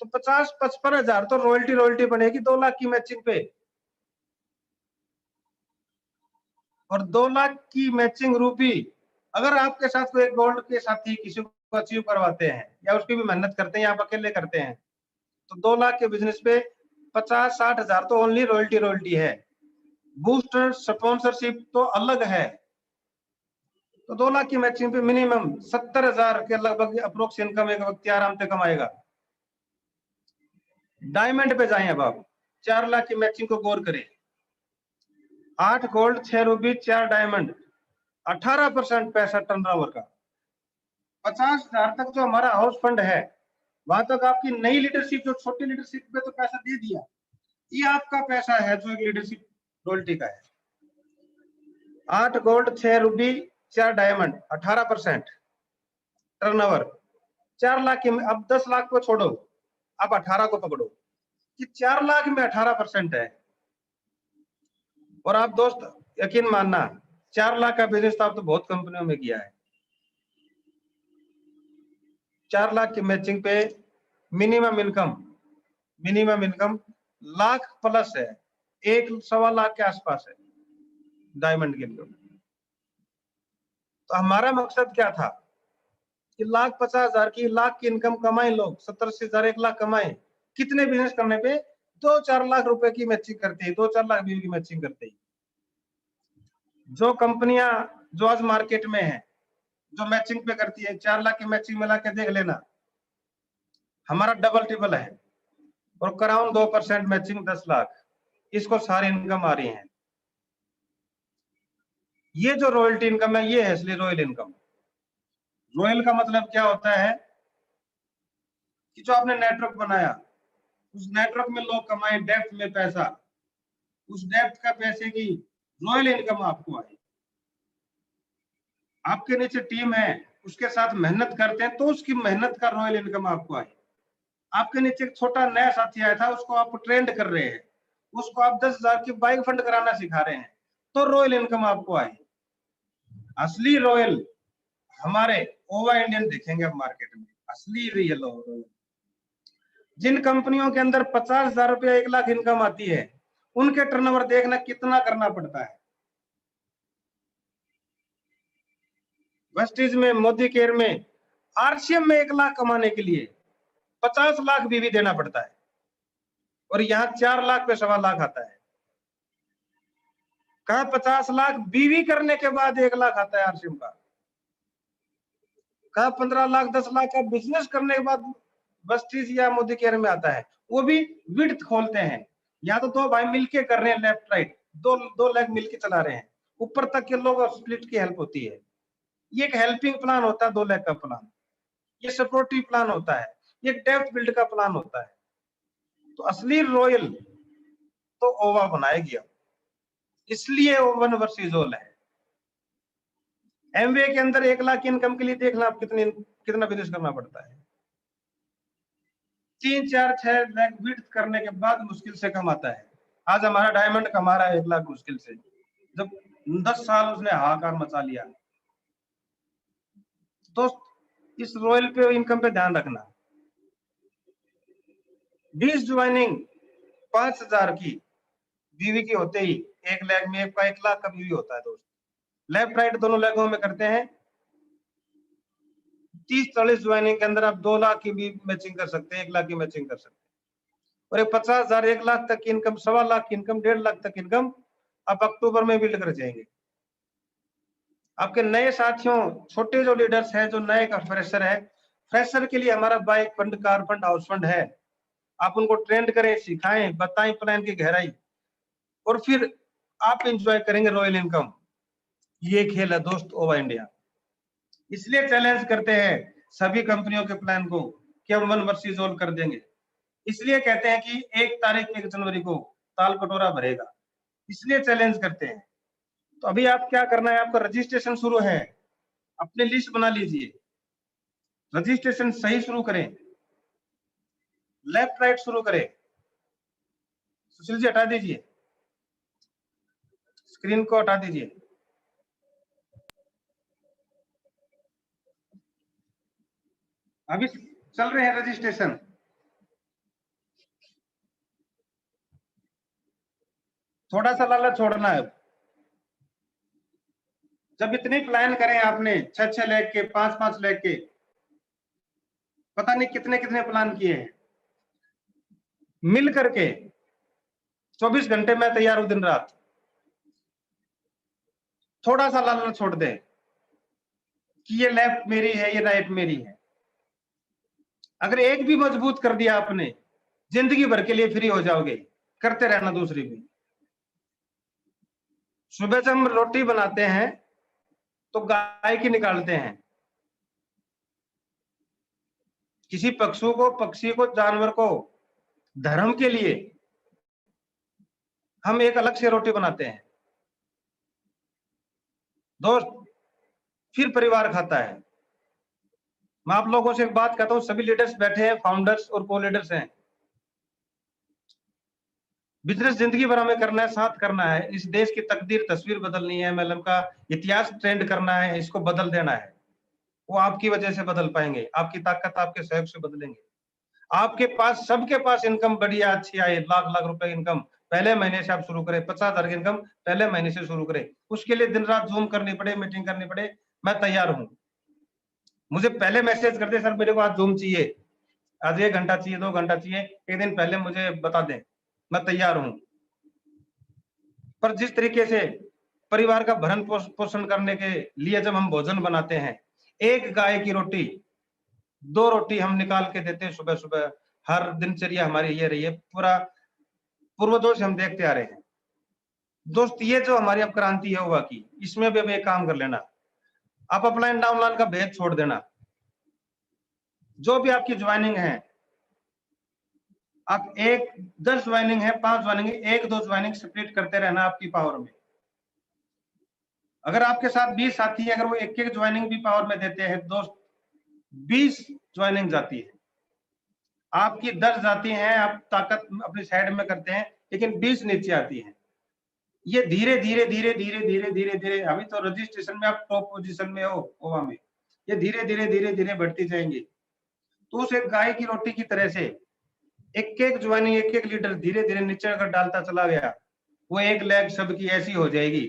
तो 50-55,000 तो रॉयल्टी बनेगी 2 लाख की मैचिंग पे। और 2 लाख की मैचिंग रूपी अगर आपके साथ कोई गोल्ड के साथी किसी को अचीव करवाते हैं या उसकी भी मेहनत करते हैं या आप अकेले करते हैं, तो 2 लाख के बिजनेस पे 50-60,000 तो ओनली रॉयल्टी है। बूस्टर स्पॉन्सरशिप तो अलग है, तो 2 लाख की मैचिंग पे मिनिमम 70,000 के लगभग अप्रोक्स इनकम एक व्यक्ति आराम से कमाएगा। डायमंड पे जाएं अब आप, 4 लाख की मैचिंग को गौर करें, 8 गोल्ड 6 रूबी 4 डायमंड, 18% पैसा टर्नओवर का, 50,000 तक जो हमारा हाउस फंड है वहां तक आपकी नई लीडरशिप, जो छोटी लीडरशिप पे तो पैसा दे दिया, ये आपका पैसा है जो एक लीडरशिप रॉयल्टी का है। 8 gold 6 Ruby 4 diamond, 18% turnover, 4 lakh की। अब 10 लाख को छोड़ो, अब 18 को पकड़ो कि 4 लाख में 18% है। और आप दोस्त यकीन मानना 4 लाख का बिजनेस तो आप तो बहुत कंपनियों में किया है, 4 लाख की मैचिंग पे मिनिमम इनकम लाख प्लस है, 1-1.25 लाख के आसपास है डायमंड के लिए। तो हमारा मकसद क्या था कि 1,50,000 की लाख की इनकम कमाए लोग, 70-80,000 1 लाख कमाए, कितने बिजनेस करने पे 2-4 लाख रुपए की मैचिंग करते हैं, 2-4 लाख बीवी की मैचिंग करते हैं। जो कंपनियां जो आज मार्केट में है जो मैचिंग पे करती है, 4 लाख की मैचिंग मिला के देख लेना, हमारा डबल ट्रिपल है। और कराउन 2% मैचिंग 10 लाख, इसको सारी इनकम आ रही है। ये जो रॉयल्टी इनकम है ये है असली रॉयल इनकम। रॉयल का मतलब क्या होता है कि जो आपने नेटवर्क बनाया, उस नेटवर्क में लोग कमाए डेप्थ में पैसा, उस डेप्थ का पैसे की रॉयल इनकम आपको आए। आपके नीचे टीम है, उसके साथ मेहनत करते हैं तो उसकी मेहनत का रॉयल इनकम आपको आए। आपके नीचे एक छोटा नया साथी आया था, उसको आप ट्रेंड कर रहे हैं, उसको आप 10,000 की बाइक फंड कराना सिखा रहे हैं, तो रॉयल इनकम आपको आए। असली रॉयल हमारे ओवा इंडियन देखेंगे अब मार्केट में, असली रियल रॉयल। जिन कंपनियों के अंदर 50,000 रुपया 1 लाख इनकम आती है, उनके टर्नओवर देखना कितना करना पड़ता है। वेस्टीज में, मोदी केयर में, आरसीएम में 1 लाख कमाने के लिए 50 लाख भी देना पड़ता है, और यहाँ 4 लाख पे 1.25 लाख आता है। कहा 50 लाख बीवी करने के बाद 1 लाख आता है आरसीएम का, कहा 15 लाख 10 लाख का बिजनेस करने के बाद बस्तीज या मोदी केयर में आता है, वो भी विड्थ खोलते हैं। या तो दो भाई मिलके कर रहे हैं लेफ्ट राइट, दो लेग मिलके चला रहे हैं, ऊपर तक के लोग स्प्लिट की हेल्प होती है। ये एक हेल्पिंग प्लान होता है 2 लाख का प्लान, ये सपोर्टिव प्लान होता है, ये डेप्थ बिल्ड का प्लान होता है। तो असली रॉयल तो ओवा बनाएगी अब, इसलिए ओवन वर्सेस ऑल है। एमवे के अंदर 1 लाख इनकम के लिए देखना आप कितना बिजनेस करना पड़ता है। 3, 4, 6 लाख बिल्ड करने के बाद मुश्किल से कमाता है। आज हमारा डायमंड कमा रहा है 1 लाख मुश्किल से, जब 10 साल उसने हाहाकार मचा लिया। दोस्त, इस रॉयल पे इनकम पे ध्यान रखना। 20 ज्वाइनिंग 5,000 की बीवी की होते ही 1 लाख में का 1 लाख का बीवी होता है दोस्त। लेफ्ट राइट दोनों लेगों में करते हैं। 30-40 ज्वाइनिंग के अंदर आप 2 लाख की भी मैचिंग कर सकते हैं, 1 लाख की मैचिंग कर सकते हैं। और 50,000 1 लाख तक की इनकम, 1.25 लाख की इनकम, 1.5 लाख तक इनकम आप अक्टूबर में बिल्ड कर जाएंगे। आपके नए साथियों, छोटे जो लीडर्स हैं, जो नए का फ्रेशर है, फ्रेशर के लिए हमारा bike fund, car fund, house fund है। आप उनको ट्रेंड करें, सिखाएं, बताएं प्लान की गहराई, और फिर आप एंजॉय करेंगे रॉयल इनकम। ये खेल है दोस्त ओवा इंडिया। इसलिए चैलेंज करते हैं सभी कंपनियों के प्लान को कि हम 1 वर्सेस ऑल कर देंगे। इसलिए कहते हैं कि 1 तारीख 1 जनवरी को ताल कटोरा भरेगा, इसलिए चैलेंज करते हैं। तो अभी आप क्या करना है, आपका रजिस्ट्रेशन शुरू है, अपनी लिस्ट बना लीजिए, रजिस्ट्रेशन सही शुरू करें, लेफ्ट राइट शुरू करें। सुशील जी हटा दीजिए, स्क्रीन को हटा दीजिए। अभी चल रहे हैं रजिस्ट्रेशन। थोड़ा सा लालच छोड़ना है। जब इतने प्लान करें आपने 6-6 लाख के, 5-5 लाख के, पता नहीं कितने कितने प्लान किए हैं, मिल करके 24 घंटे में तैयार हूं दिन रात। थोड़ा सा लालच छोड़ दे कि ये लेफ्ट मेरी है, ये राइट मेरी है। अगर एक भी मजबूत कर दिया आपने, जिंदगी भर के लिए फ्री हो जाओगे। करते रहना दूसरी भी। सुबह जब हम रोटी बनाते हैं तो गाय की निकालते हैं, किसी पशु को, पक्षी को, जानवर को धर्म के लिए हम एक अलग से रोटी बनाते हैं दोस्त, फिर परिवार खाता है। मैं आप लोगों से एक बात कहता हूं, सभी लीडर्स बैठे हैं, फाउंडर्स और को लीडर्स हैं। बिजनेस जिंदगी भर हमें करना है, साथ करना है, इस देश की तकदीर, तस्वीर बदलनी है, एमएलएम का इतिहास ट्रेंड करना है, इसको बदल देना है। वो आपकी वजह से बदल पाएंगे, आपकी ताकत आपके सहयोग से बदलेंगे। आपके पास, सबके पास इनकम बढ़िया अच्छी आए, लाख लाख रुपए इनकम पहले महीने से आप शुरू करें, 50,000 की इनकम पहले महीने से शुरू करें। उसके लिए दिन रात जूम करनी पड़े, मीटिंग करनी पड़े, मैं तैयार हूं। मुझे पहले मैसेज कर दे, सर मेरे को आज जूम चाहिए, आज 1 घंटा चाहिए, 2 घंटा चाहिए, एक दिन पहले मुझे बता दें, मैं तैयार हूं। पर जिस तरीके से परिवार का भरण पोषण करने के लिए जब हम भोजन बनाते हैं, एक गाय की रोटी, 2 रोटी हम निकाल के देते हैं सुबह सुबह, हर दिनचर्या हमारी ये रही है, पूरा पूर्वजों से हम देखते आ रहे हैं दोस्त। ये जो हमारी अब क्रांति है ओवा की, इसमें भी अब एक काम कर लेना, आप अपलाइन डाउनलाइन का भेद छोड़ देना। जो भी आपकी ज्वाइनिंग है, आप 10 ज्वाइनिंग है, 5 ज्वाइनिंग है, 1-2 ज्वाइनिंग स्प्लिट करते रहना आपकी पावर में। अगर आपके साथ 20 साथी है, अगर वो एक ज्वाइनिंग भी पावर में देते हैं दोस्त, 20 ज्वाइनिंग जाती है आपकी, 10 जाती हैं, आप ताकत अपनी साइड में करते हैं, लेकिन 20 नीचे आती है। ये धीरे धीरे धीरे धीरे धीरे धीरे धीरे, अभी तो रजिस्ट्रेशन में आप टॉप पोजीशन में हो ओवा में, ये धीरे धीरे धीरे धीरे बढ़ती जाएंगे। तो उस एक गाय की रोटी की तरह से एक ज्वाइनिंग, एक लीटर धीरे धीरे नीचे अगर डालता चला गया, वो 1 लाख सबकी ऐसी हो जाएगी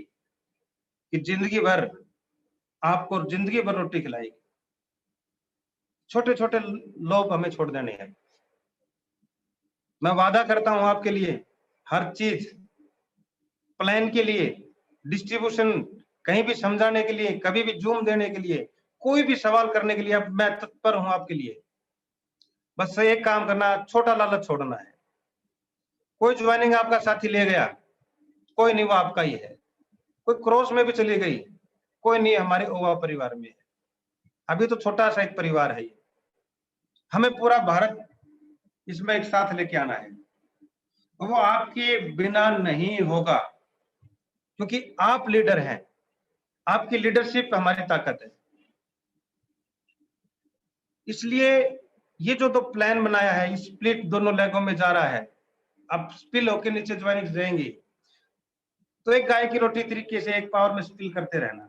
कि जिंदगी भर आपको, जिंदगी भर रोटी खिलाएगी। छोटे छोटे लोभ हमें छोड़ देने हैं। मैं वादा करता हूं आपके लिए, हर चीज प्लान के लिए, डिस्ट्रीब्यूशन, कहीं भी समझाने के लिए, कभी भी जूम देने के लिए, कोई भी सवाल करने के लिए, अब मैं तत्पर हूं आपके लिए। बस एक काम करना, छोटा लालच छोड़ना है। कोई ज्वाइनिंग आपका साथी ले गया, कोई नहीं, वो आपका ही है। कोई क्रॉस में भी चली गई, कोई नहीं हमारे ओवा परिवार में है। अभी तो छोटा-सा एक परिवार है ये। हमें पूरा भारत इसमें एक साथ लेके आना है। वो आपके बिना नहीं होगा, क्योंकि आप लीडर हैं। आपकी लीडरशिप हमारी ताकत है। इसलिए ये जो प्लान बनाया है, स्प्लिट दोनों लेगों में जा रहा है। अब स्पिल होके नीचे ज्वाइनिंग जाएंगी, तो एक गाय की रोटी तरीके से एक पावर में स्पिल करते रहना।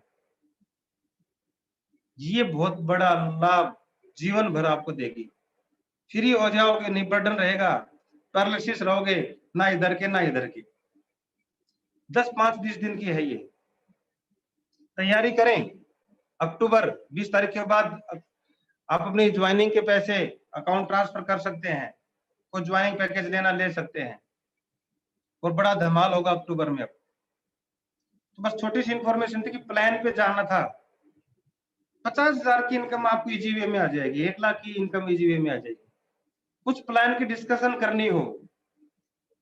ये बहुत बड़ा लाभ जीवन भर आपको देगी। फ्री हो जाओगे, नहीं बर्डन रहेगा, पैरालिसिस रहोगे, ना इधर के ना इधर के। 10-5-20 दिन की है ये। तैयारी करें। अक्टूबर 20 तारीख के बाद आप अपनी ज्वाइनिंग के पैसे अकाउंट ट्रांसफर कर सकते हैं। कोई ज्वाइनिंग पैकेज लेना ले सकते हैं, और बड़ा धमाल होगा अक्टूबर में। अब तो बस छोटी सी इंफॉर्मेशन थी कि प्लान पे जाना था। 50,000 की इनकम आपको इजी वे में आ जाएगी, 1 लाख की इनकम इजी वे में आ जाएगी। कुछ प्लान की डिस्कशन करनी हो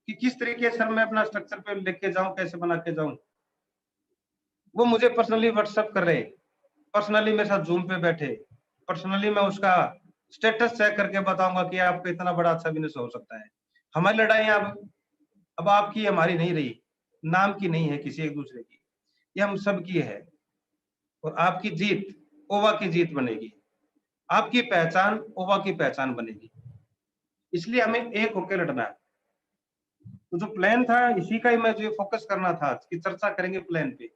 कि किस तरीके से मैं अपना स्ट्रक्चर पे लेके जाऊं, कैसे बना के जाऊं, वो मुझे पर्सनली व्हाट्सएप कर रहे, पर्सनली मेरे साथ जूम पे बैठे, पर्सनली मैं उसका स्टेटस चेक करके बताऊंगा कि आपका इतना बड़ा अच्छा बिजनेस हो सकता है। हमारी लड़ाई अब आपकी हमारी नहीं रही, नाम की नहीं है किसी एक दूसरे की, ये हम सब की है। और आपकी जीत ओवा की जीत बनेगी, आपकी पहचान ओवा की पहचान बनेगी। इसलिए हमें एक होकर लड़ना है। तो जो प्लान था इसी का ही मैं जो फोकस करना था कि चर्चा करेंगे प्लान पे,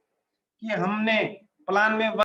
कि हमने प्लान में